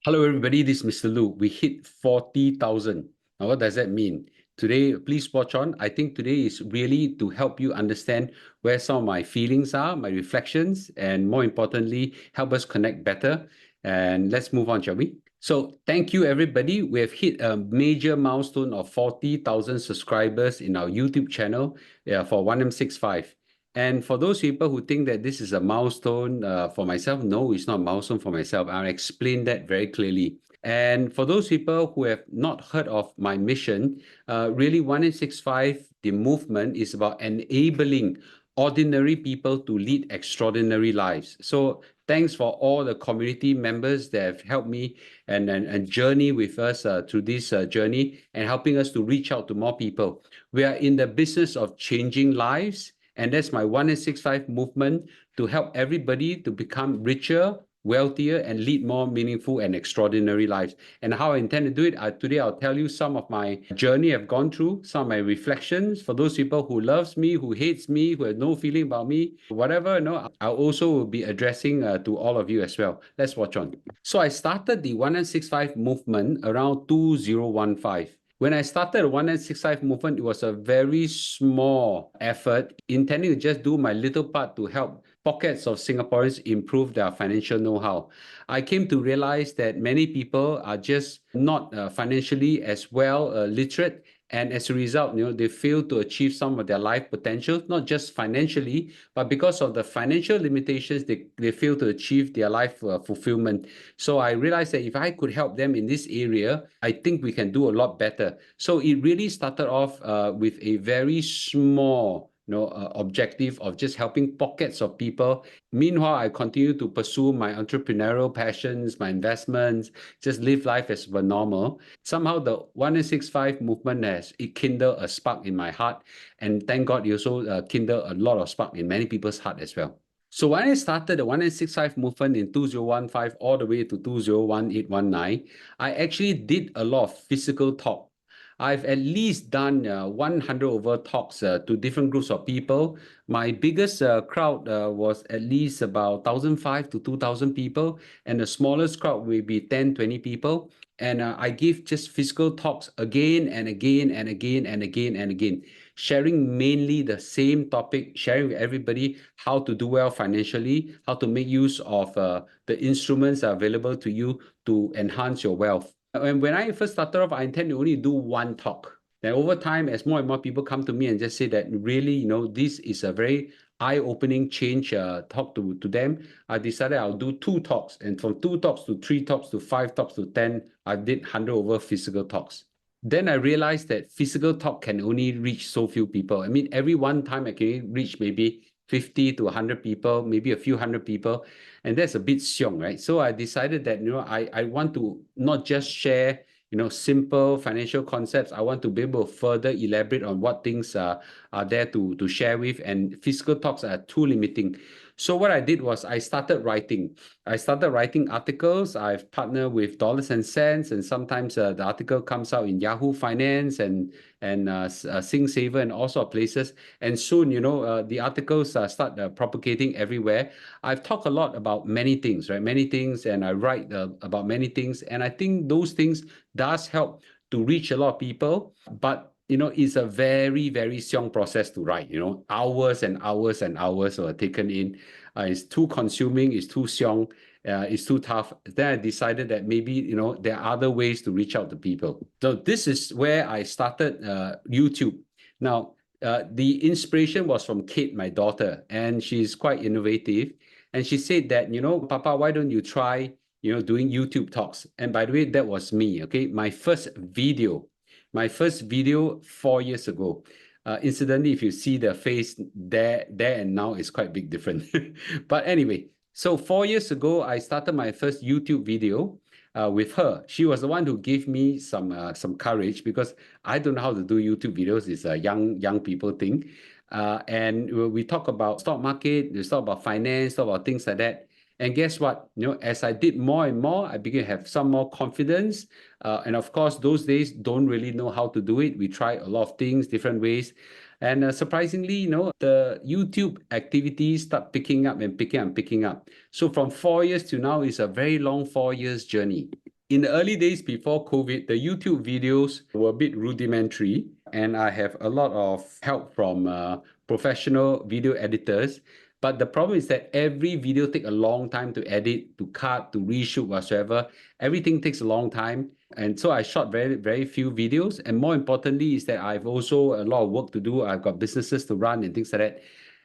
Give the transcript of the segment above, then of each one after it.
Hello, everybody. This is Mr. Loo. We hit 40,000. Now, what does that mean? Today, please watch on. I think today is really to help you understand where some of my feelings are, my reflections, and more importantly, help us connect better. And let's move on, shall we? So, thank you, everybody. We have hit a major milestone of 40,000 subscribers in our YouTube channel for 1M65. And for those people who think that this is a milestone for myself, no, it's not a milestone for myself. I'll explain that very clearly. And for those people who have not heard of my mission, really 1865, the movement is about enabling ordinary people to lead extraordinary lives. So thanks for all the community members that have helped me and journey with us through this journey and helping us to reach out to more people. We are in the business of changing lives. And that's my 1865 movement to help everybody to become richer, wealthier, and lead more meaningful and extraordinary lives. And how I intend to do it, today I'll tell you some of my journey I've gone through, some of my reflections for those people who loves me, who hates me, who have no feeling about me, whatever, I'll also be addressing to all of you as well. Let's watch on. So I started the 1865 movement around 2015. When I started the 1965 movement, it was a very small effort intending to just do my little part to help pockets of Singaporeans improve their financial know-how. I came to realize that many people are just not financially as well literate. And as a result, they fail to achieve some of their life potential, not just financially, but because of the financial limitations, they fail to achieve their life fulfillment. So I realized that if I could help them in this area, I think we can do a lot better. So it really started off with a very small objective of just helping pockets of people. Meanwhile, I continue to pursue my entrepreneurial passions, my investments, just live life as per normal. Somehow the 1865 movement it kindled a spark in my heart. And thank God it also kindled a lot of spark in many people's heart as well. So when I started the 1865 movement in 2015 all the way to 2018-19, I actually did a lot of physical talk. I've at least done 100 over talks to different groups of people. My biggest crowd was at least about 1,500 to 2,000 people, and the smallest crowd will be 10, 20 people. And I give just physical talks again and again and again and again and again, sharing mainly the same topic, sharing with everybody how to do well financially, how to make use of the instruments available to you to enhance your wealth. And when I first started off, I intend to only do one talk. Then over time, as more and more people come to me and just say that really, this is a very eye-opening change talk to them, I decided I'll do two talks. And from two talks to three talks to five talks to 10, I did 100 over physical talks. Then I realized that physical talk can only reach so few people. I mean, every one time I can reach maybe 50 to 100 people, maybe a few hundred people. And that's a bit xiong, right? So I decided that, I want to not just share, simple financial concepts. I want to be able to further elaborate on what things are there to share with. And physical talks are too limiting. So what I did was I started writing. I started writing articles. I've partnered with Dollars and Cents, and sometimes the article comes out in Yahoo Finance and SingSaver and all sorts of places. And soon, the articles start propagating everywhere. I've talked a lot about many things, right? Many things, and I write about many things. And I think those things does help to reach a lot of people. But it's a very, very xiong process to write, hours and hours and hours are taken in. It's too consuming, it's too xiong, it's too tough. Then I decided that maybe, there are other ways to reach out to people. So this is where I started YouTube. Now, the inspiration was from Kate, my daughter, and she's quite innovative. And she said that, Papa, why don't you try, doing YouTube talks? And by the way, that was me, okay? My first video 4 years ago. Incidentally, if you see the face there and now, is quite big difference. But anyway, so 4 years ago, I started my first YouTube video with her. She was the one who gave me some courage, because I don't know how to do YouTube videos. It's a young people thing. And we talk about stock market, we talk about finance, talk about things like that. And guess what? As I did more and more, I began to have some more confidence. And of course, those days don't really know how to do it. We tried a lot of things, different ways. And surprisingly, the YouTube activities start picking up and picking up and picking up. So from 4 years to now, is a very long 4 years journey. In the early days before COVID, the YouTube videos were a bit rudimentary, and I have a lot of help from professional video editors. But the problem is that every video takes a long time to edit, to cut, to reshoot, whatsoever. Everything takes a long time. And so I shot very, very few videos. And more importantly is that I've also a lot of work to do. I've got businesses to run and things like that.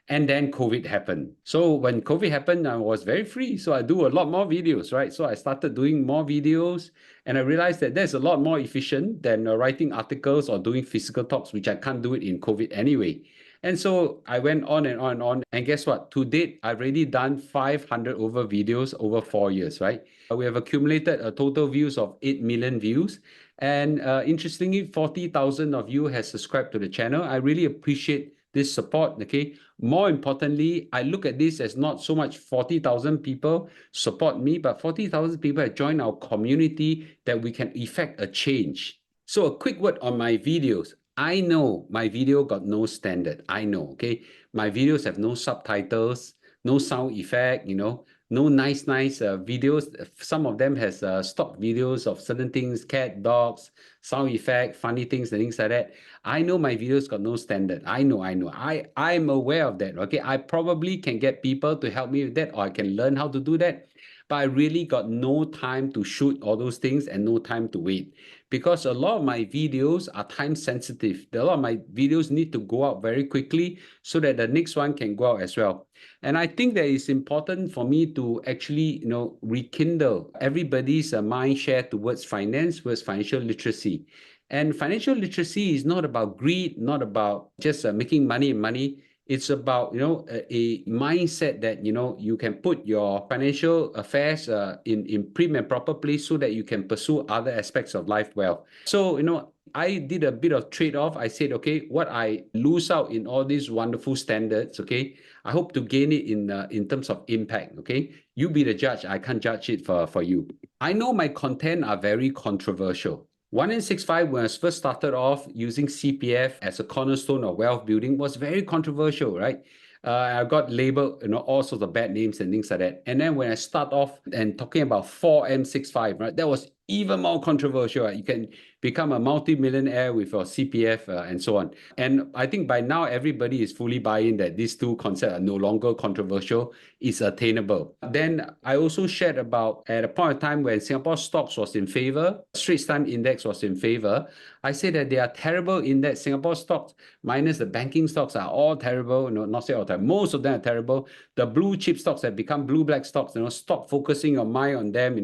And then COVID happened. So when COVID happened, I was very free. So I do a lot more videos, right? So I started doing more videos, and I realized that there's a lot more efficient than writing articles or doing physical talks, which I can't do it in COVID anyway. And so I went on and on and on. And guess what? To date, I've already done 500 over videos over 4 years, right? We have accumulated a total views of 8 million views. And interestingly, 40,000 of you has subscribed to the channel. I really appreciate this support, okay? More importantly, I look at this as not so much 40,000 people support me, but 40,000 people have joined our community that we can effect a change. So a quick word on my videos. I know my video got no standard. I know, okay? My videos have no subtitles, no sound effect, no nice videos. Some of them has stock videos of certain things, cat, dogs, sound effect, funny things and things like that. I know my videos got no standard. I know. I'm aware of that, okay? I probably can get people to help me with that, or I can learn how to do that. But I really got no time to shoot all those things and no time to wait, because a lot of my videos are time sensitive. A lot of my videos need to go out very quickly so that the next one can go out as well. And I think that it's important for me to actually, rekindle everybody's mind share towards finance, towards financial literacy. And financial literacy is not about greed, not about just making money. It's about, a mindset that, you can put your financial affairs in prim and proper place so that you can pursue other aspects of life well. So, I did a bit of trade-off. I said, okay, what I lose out in all these wonderful standards, okay, I hope to gain it in terms of impact, okay? You be the judge. I can't judge it for you. I know my content are very controversial. 1 in 65, when I first started off using CPF as a cornerstone of wealth building, was very controversial, right? I got labeled, all sorts of bad names and things like that. And then when I start off and talking about 4M65, right, that was even more controversial. Right? You can become a multi-millionaire with your CPF and so on. And I think by now, everybody is fully buying that these two concepts are no longer controversial, it's attainable. Then I also shared about, at a point of time when Singapore stocks was in favor, Straits Times Index was in favor, I said that they are terrible index. Singapore stocks minus the banking stocks are all terrible. Not say all terrible. Most of them are terrible. The blue chip stocks have become blue black stocks. Stop focusing your mind on them.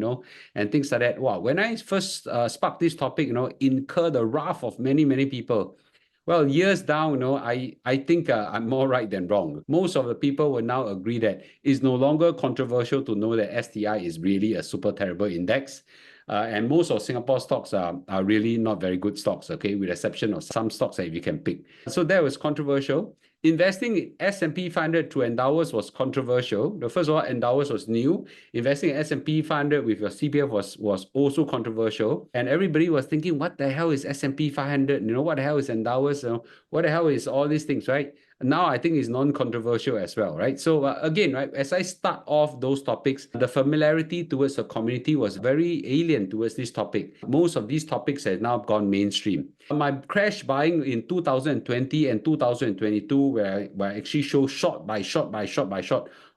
And things like that. Wow. When I first sparked this topic, incur the wrath of many people. Well, years down, I think I'm more right than wrong. Most of the people will now agree that it's no longer controversial to know that STI is really a super terrible index. And most of Singapore stocks are really not very good stocks, okay, with the exception of some stocks that you can pick. So that was controversial. Investing in S&P 500 through endowers was controversial. The first one, endowers was new. Investing in S&P 500 with your CPF was also controversial. And everybody was thinking, what the hell is S&P 500? What the hell is endowers? What the hell is all these things, right? Now I think it's non-controversial as well, right? So again, right, as I start off those topics, the familiarity towards the community was very alien towards this topic. Most of these topics have now gone mainstream. My crash buying in 2020 and 2022, where I actually show short by short,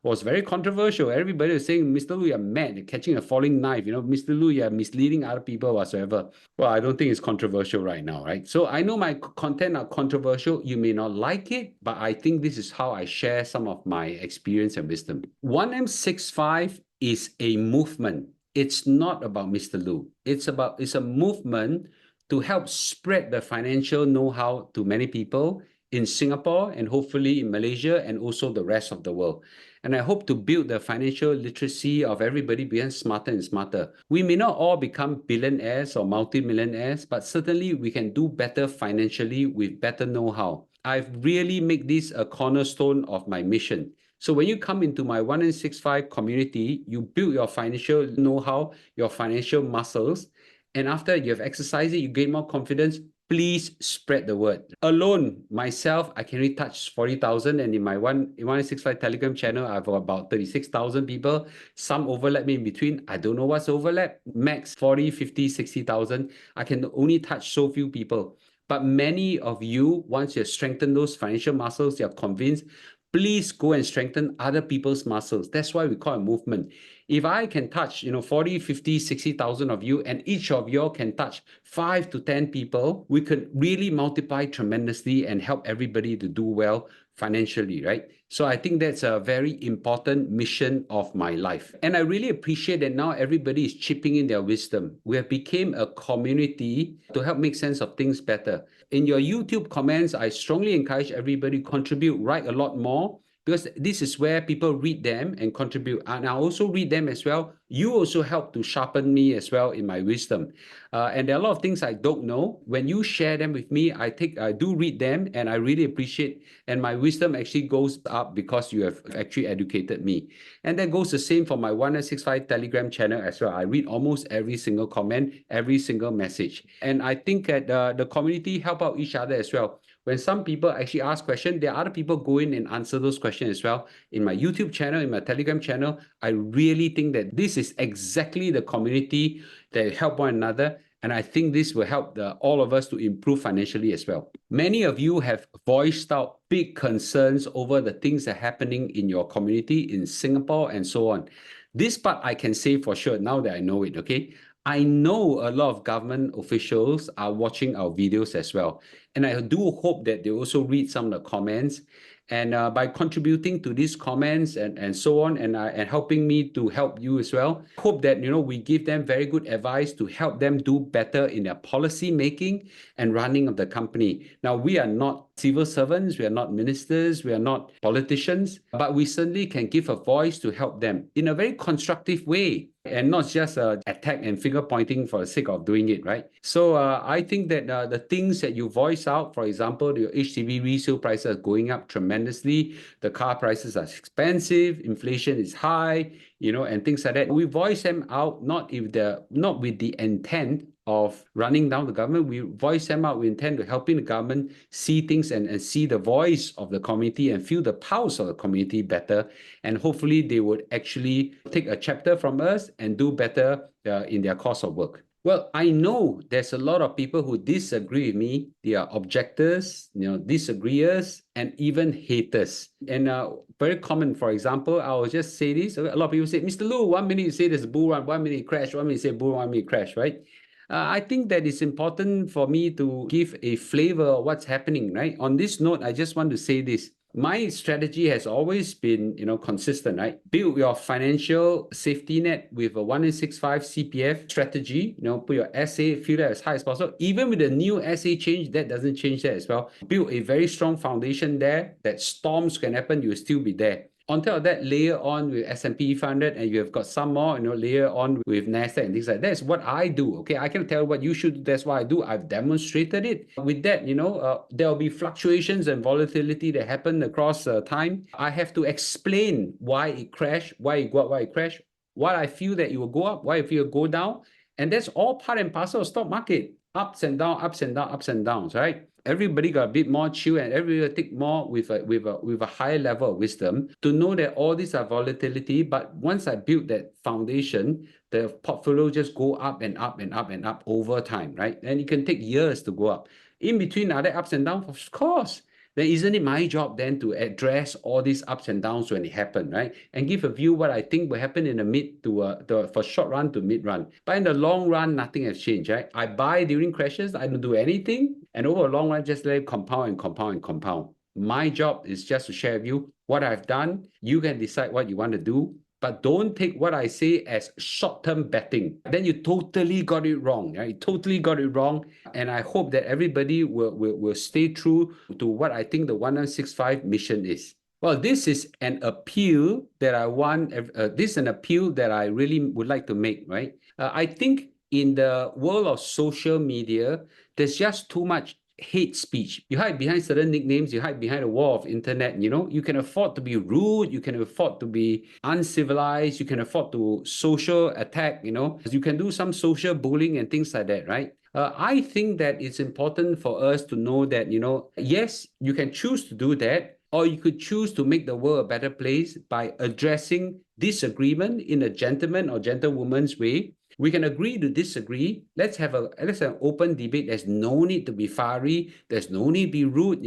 was very controversial. Everybody was saying, Mr. Loo, you're mad, you're catching a falling knife. Mr. Loo, you're misleading other people whatsoever. Well, I don't think it's controversial right now, right? So I know my content are controversial. You may not like it, but I think this is how I share some of my experience and wisdom. 1M65 is a movement. It's not about Mr. Loo. It's a movement to help spread the financial know-how to many people in Singapore and hopefully in Malaysia and also the rest of the world. And I hope to build the financial literacy of everybody become smarter and smarter. We may not all become billionaires or multi-millionaires, but certainly we can do better financially with better know-how. I've really made this a cornerstone of my mission. So when you come into my 1N65 community, you build your financial know-how, your financial muscles, and after you have exercised it, you gain more confidence, please spread the word. Alone, myself, I can only touch 40,000, and in my 165 Telegram channel, I have about 36,000 people. Some overlap me in between. I don't know what's overlap. Max 40, 50, 60,000. I can only touch so few people. But many of you, once you have strengthened those financial muscles, you're convinced, please go and strengthen other people's muscles. That's why we call it a movement. If I can touch, 40, 50, 60,000 of you, and each of you can touch 5 to 10 people, we could really multiply tremendously and help everybody to do well financially, right? So I think that's a very important mission of my life. And I really appreciate that now everybody is chipping in their wisdom. We have become a community to help make sense of things better. In your YouTube comments, I strongly encourage everybody to contribute, write a lot more, because this is where people read them and contribute. And I also read them as well. You also help to sharpen me as well in my wisdom. And there are a lot of things I don't know. When you share them with me, I do read them, and I really appreciate. And my wisdom actually goes up because you have actually educated me. And that goes the same for my 1965 Telegram channel as well. I read almost every single comment, every single message. And I think that the community help out each other as well. When some people actually ask questions, there are other people go in and answer those questions as well. In my YouTube channel, in my Telegram channel, I really think that this is exactly the community that help one another. And I think this will help all of us to improve financially as well. Many of you have voiced out big concerns over the things that are happening in your community in Singapore and so on. This part I can say for sure now that I know it, okay? I know a lot of government officials are watching our videos as well. And I do hope that they also read some of the comments. And by contributing to these comments and so on, and helping me to help you as well, hope that, we give them very good advice to help them do better in their policy making and running of the company. Now, we are not civil servants, we are not ministers, we are not politicians, but we certainly can give a voice to help them in a very constructive way, and not just attack and finger pointing for the sake of doing it, right? So I think that the things that you voice out, for example, your HDB resale prices are going up tremendously, the car prices are expensive, inflation is high, and things like that. We voice them out not with the intent of running down the government. We voice them out. We intend to helping the government see things and see the voice of the community and feel the pulse of the community better. And hopefully they would actually take a chapter from us and do better in their course of work. Well, I know there's a lot of people who disagree with me. They are objectors, disagreeers, and even haters. And very common, for example, I will just say this. A lot of people say, Mr. Loo, 1 minute you say there's a bull run, 1 minute crash, 1 minute you say bull run, 1 minute crash, right? I think that it's important for me to give a flavor of what's happening, right? On this note, I just want to say this. My strategy has always been, consistent, right? Build your financial safety net with a 1965 CPF strategy. Put your SA, feel that as high as possible. Even with the new SA change, that doesn't change that as well. Build a very strong foundation there that storms can happen, you'll still be there. On top of that, layer on with S&P 500, and you have got some more, layer on with NASDAQ and things like that. That's what I do, okay? I can tell what you should do. That's what I do. I've demonstrated it. With that, there will be fluctuations and volatility that happen across time. I have to explain why it crashed, why it go up, why it crashed, why I feel that it will go up, why I feel it will go down. And that's all part and parcel of stock market. Ups and downs, ups and downs, ups and downs, right? Everybody got a bit more chill, and everybody take more with a higher level of wisdom to know that all these are volatility. But once I build that foundation, the portfolio just go up and up and up and up over time, right? And it can take years to go up. In between, are there ups and downs? Of course. Then isn't it my job then to address all these ups and downs when it happen, right? And give a view what I think will happen in the mid for short run to mid run. But in the long run, nothing has changed, right? I buy during crashes, I don't do anything. And over a long run, just let it compound and compound and compound. My job is just to share with you what I've done. You can decide what you want to do. But don't take what I say as short-term betting. Then you totally got it wrong. Right? You totally got it wrong. And I hope that everybody will stay true to what I think the 1965 mission is. Well, this is an appeal that I want. This is an appeal that I really would like to make, right? I think in the world of social media, there's just too much hate speech. You hide behind certain nicknames, you hide behind a wall of internet, you can afford to be rude, you can afford to be uncivilized, you can afford to social attack, you can do some social bullying and things like that, right? I think that it's important for us to know that, yes, you can choose to do that, or you could choose to make the world a better place by addressing disagreement in a gentleman or gentlewoman's way. We can agree to disagree. Let's have an open debate. There's no need to be fiery. There's no need to be rude,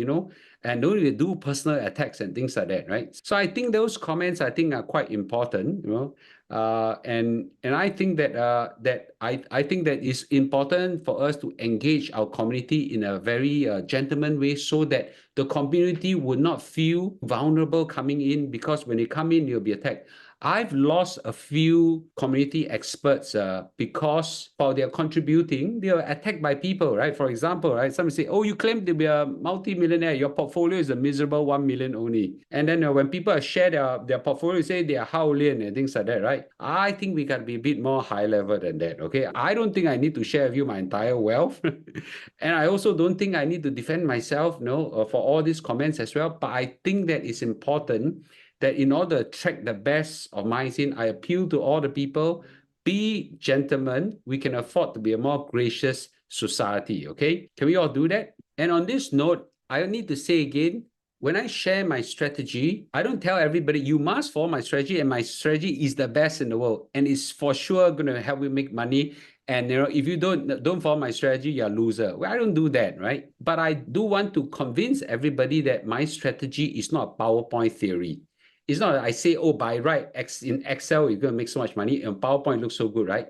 and no need to do personal attacks and things like that, right? So I think those comments are quite important, and I think I think that it's important for us to engage our community in a very gentleman way, so that the community would not feel vulnerable coming in, because when they come in, they'll be attacked. I've lost a few community experts because while they're contributing, they are attacked by people, right? For example, right, somebody say, "Oh, you claim to be a multi-millionaire. Your portfolio is a miserable 1 million only." And then when people share their portfolio, say they are Haolian and things like that, right? I think we can be a bit more high level than that, okay? I don't think I need to share with you my entire wealth. And I also don't think I need to defend myself, for all these comments as well. But I think that it's important that in order to attract the best of minds in, I appeal to all the people, be gentlemen. We can afford to be a more gracious society, okay? Can we all do that? And on this note, I need to say again, when I share my strategy, I don't tell everybody, you must follow my strategy, and my strategy is the best in the world, and it's for sure going to help you make money. And if you don't follow my strategy, you're a loser. Well, I don't do that, right? But I do want to convince everybody that my strategy is not a PowerPoint theory. It's not that I say, oh, by right, in Excel, you're going to make so much money, and PowerPoint looks so good, right?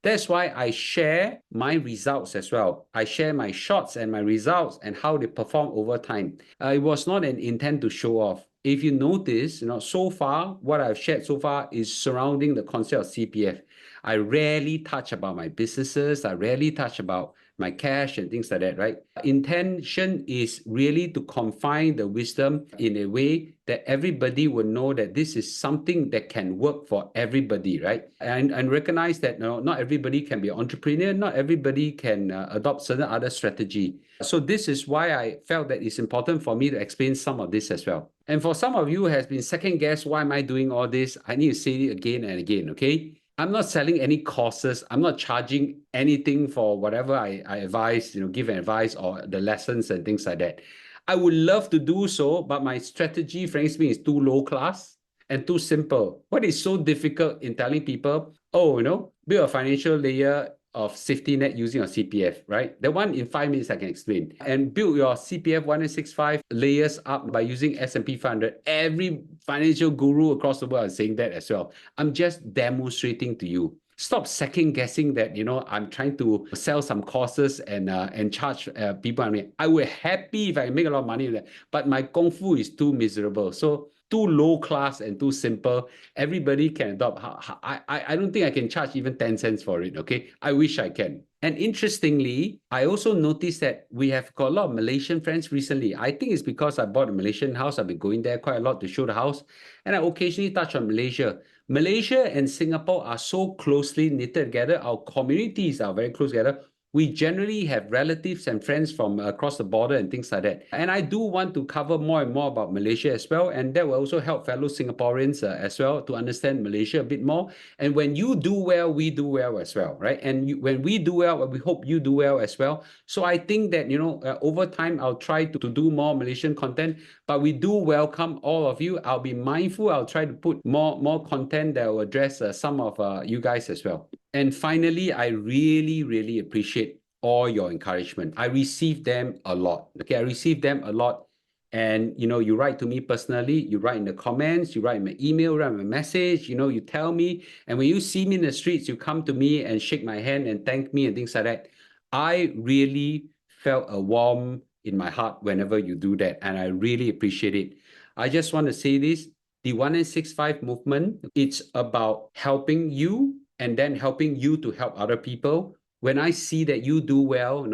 That's why I share my results as well. I share my shots and my results and how they perform over time. It was not an intent to show off. If you notice, so far, what I've shared so far is surrounding the concept of CPF. I rarely touch about my businesses. I rarely touch about my cash and things like that, right? Intention is really to confine the wisdom in a way that everybody will know that this is something that can work for everybody, right? And recognize that not everybody can be an entrepreneur, not everybody can adopt certain other strategy. So this is why I felt that it's important for me to explain some of this as well. And for some of you who has been second guess, why am I doing all this? I need to say it again and again, okay? I'm not selling any courses. I'm not charging anything for whatever I advise, give advice or the lessons and things like that. I would love to do so, but my strategy, frankly speaking, is too low class and too simple. What is so difficult in telling people, build a financial layer of safety net using your CPF, right? The one in 5 minutes I can explain. And build your CPF 165 layers up by using S&P 500. Every financial guru across the world is saying that as well. I'm just demonstrating to you. Stop second guessing that, I'm trying to sell some courses and charge people. I would be happy if I make a lot of money with that, but my kung fu is too miserable. So too low class and too simple. Everybody can adopt. I don't think I can charge even 10 cents for it, okay? I wish I can. And interestingly, I also noticed that we have got a lot of Malaysian friends recently. I think it's because I bought a Malaysian house. I've been going there quite a lot to show the house. And I occasionally touch on Malaysia. Malaysia and Singapore are so closely knitted together. Our communities are very close together. We generally have relatives and friends from across the border and things like that. And I do want to cover more and more about Malaysia as well. And that will also help fellow Singaporeans as well to understand Malaysia a bit more. And when you do well, we do well as well, right? And when we do well, we hope you do well as well. So I think that, over time, I'll try to do more Malaysian content, but we do welcome all of you. I'll be mindful. I'll try to put more content that will address some of you guys as well. And finally, I really, really appreciate all your encouragement. I receive them a lot. Okay, I receive them a lot. And, you write to me personally, you write in the comments, you write in my email, write my message, you tell me. And when you see me in the streets, you come to me and shake my hand and thank me and things like that. I really felt a warmth in my heart whenever you do that. And I really appreciate it. I just want to say this, the 1-in-65 movement, it's about helping you and then helping you to help other people. When I see that you do well,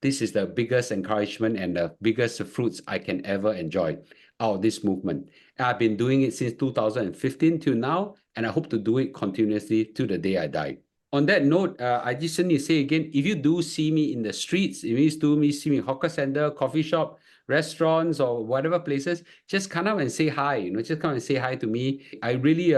this is the biggest encouragement and the biggest fruits I can ever enjoy out of this movement. I've been doing it since 2015 till now, and I hope to do it continuously till the day I die. On that note, I just need to say again, if you do see me in the streets, if you do see me in hawker center, coffee shop, restaurants or whatever places, just come up and say hi, just come and say hi to me. I really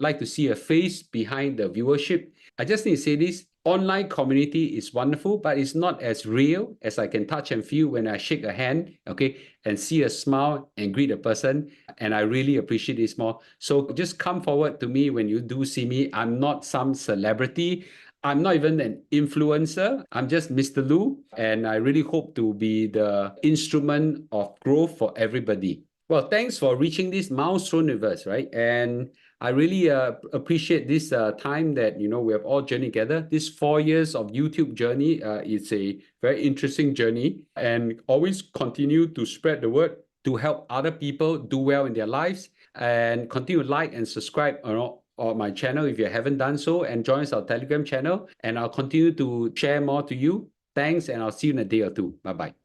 like to see a face behind the viewership. I just need to say this, online community is wonderful, but it's not as real as I can touch and feel when I shake a hand, okay, and see a smile and greet a person. And I really appreciate this more. So just come forward to me when you do see me. I'm not some celebrity. I'm not even an influencer. I'm just Mr. Loo. And I really hope to be the instrument of growth for everybody. Well, thanks for reaching this milestone with us, right? And I really appreciate this time that, we have all journeyed together. This 4 years of YouTube journey, it's a very interesting journey, and always continue to spread the word to help other people do well in their lives, and continue to like and subscribe on my channel if you haven't done so, and join our Telegram channel, and I'll continue to share more to you. Thanks, and I'll see you in a day or two. Bye-bye.